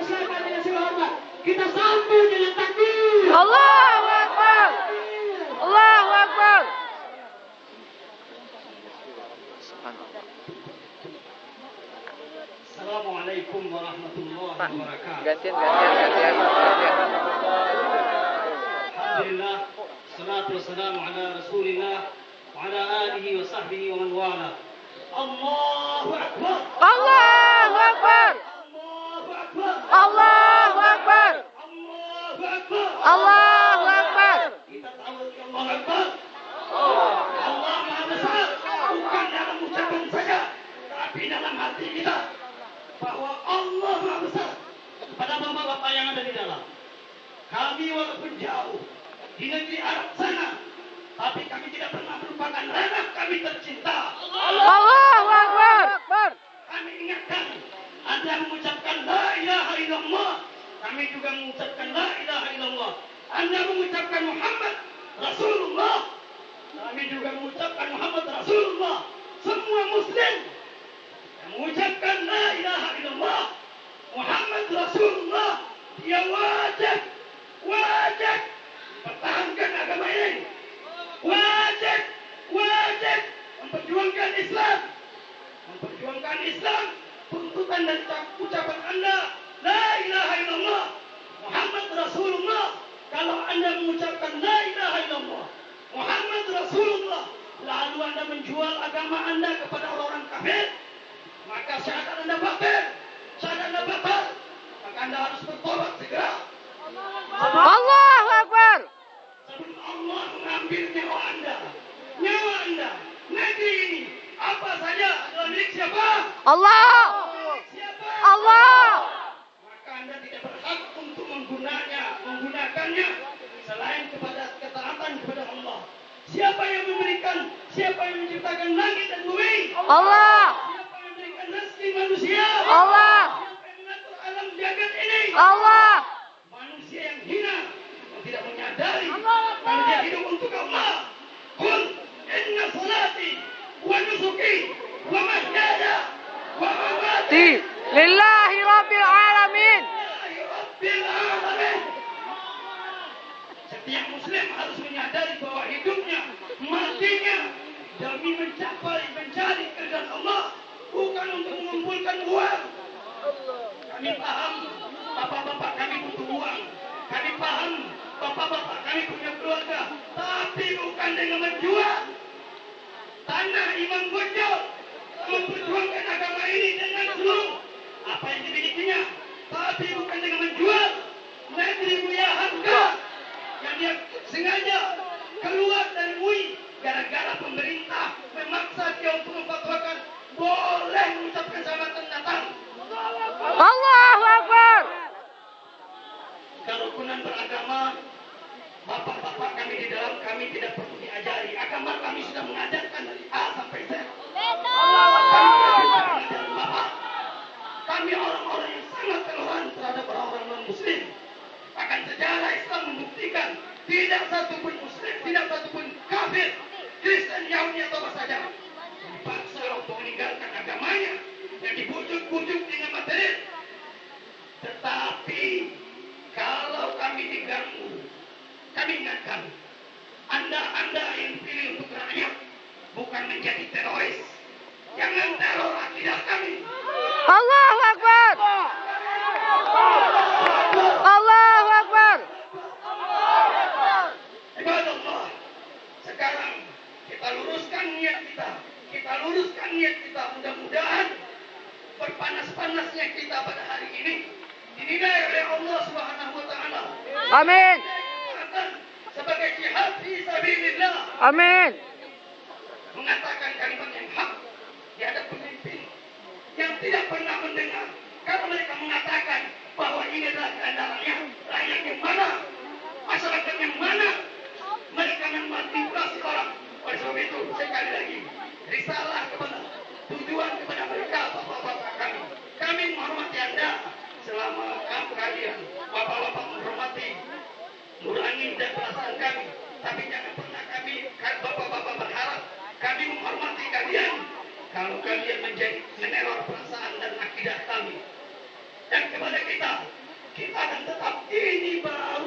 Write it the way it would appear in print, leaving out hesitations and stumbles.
persilakan dengan segala hormat. Kita sambut dengan takbir. Allahu Akbar. Allahu Akbar. Assalamualaikum warahmatullahi wabarakatuh. Gantian. Alhamdulillah, salatu wassalamu ala Rasulillah wa ala alihi wa sahbihi wa man wala. Allahu Akbar. Allahu Akbar. Allahu Akbar. Allahu Akbar. Allahu Akbar. Allahu Akbar. Kita tahu Allahu Akbar. Allah Maha Besar, bukan dalam ucapan saja, tapi dalam hati kita bahwa Allah Maha Besar. Pada bapak-bapak yang ada di dalam, kami walaupun jauh di negeri Arab sana, tapi kami tidak pernah melupakan ranah kami tercinta. Allahu Akbar. Kami ingatkan Anda mengucapkan la ilaha illallah, kami juga mengucapkan la ilaha illallah. Anda mengucapkan Muhammad Rasulullah, kami juga mengucapkan Muhammad Rasulullah. Semua muslim yang mengucapkan la ilaha illallah Muhammad Rasulullah, dia wajib mempertahankan agama ini, wajib memperjuangkan Islam, tuntutan dari ucapan Anda la ilaha illallah Muhammad Rasulullah. Kalau Anda mengucapkan la ilaha illallah Muhammad Rasulullah, lalu Anda menjual agama Anda kepada orang kafir, maka syahadat Anda batal. Maka Anda harus bertobat segera. Allahu Akbar. Sebelum Allah mengambil nyawa Anda, negeri ini, apa saja adalah milik siapa? Allah. Siapa? Allah. Maka Anda tidak berhak untuk menggunakannya selain kepada ketaatan kepada Allah. Siapa yang memberikan? Siapa yang menciptakan langit dan bumi? Allah. Siapa yang memberikan rezeki manusia? Allah. Siapa yang mengatur alam jagat ini? Allah. Manusia yang hina, yang tidak menyadari kalau dia hidup untuk Allah. Qul inna salati wa nusuki wa mahyaya wa mamati Lillahi Rabbil Alamin. Rabbil alamin. Setiap muslim harus menyadari bahwa hidupnya, matinya demi mencari keridhaan Allah, bukan untuk mengumpulkan uang. Kami paham bapak-bapak kami butuh uang. Kami paham bapak-bapak kami punya keluarga, tapi bukan dengan menjual tanah Imam Bonjol, memperjuangkan agama ini dengan seluruh apa yang dimilikinya, tapi bukan dengan menjual negeri Buya Hamka yang dia sengaja keluar dari UI gara-gara pemerintah memaksa dia untuk memfatwakan boleh mengucapkan selamat Natal. Allahu Akbar. Kerukunan beragama, bapak-bapak kami di dalam, kami tidak perlu diajari. Agama kami sudah mengajarkan dari A sampai Z. Kami orang-orang yang sangat toleran terhadap orang-orang non-muslim. Bahkan sejarah Islam membuktikan tidak satupun muslim, tidak satupun kafir, Kristen, Yahudi atau apa saja dipaksa untuk meninggalkan agamanya, yang dibujuk-bujuk dengan materi. Tetapi kalau kami diganggu, kami ingatkan, Anda yang dipilih untuk rakyat, bukan menjadi teroris. Jangan teror akidah kami. Allahu Akbar. Allahu Akbar. Ibadallah, sekarang kita luruskan niat kita, mudah-mudahan berpanas-panasnya kita pada hari ini dinilai oleh Allah Subhanahu wa taala. Amin. Sebagai jihad fi sabilillah. Amin. Mengatakan kalimat yang hak di hadapan pemimpin yang tidak pernah mendengar. Kalau mereka mengatakan bahwa ini adalah kehendak rakyat yang mana? Masyarakat yang mana? Mereka memanipulasi orang. Oleh sebab itu, sekali lagi, risalah kepada tujuan kepada mereka, bapak-bapak kami. Kami menghormati Anda selama kalian, bapak-bapak menghormati nurani dan perasaan kami. Tapi jangan pernah kami, bapak-bapak berharap kami menghormati kalian kalau kalian menjadi meneror perasaan dan akidah kami. Dan kepada kita, Ini baru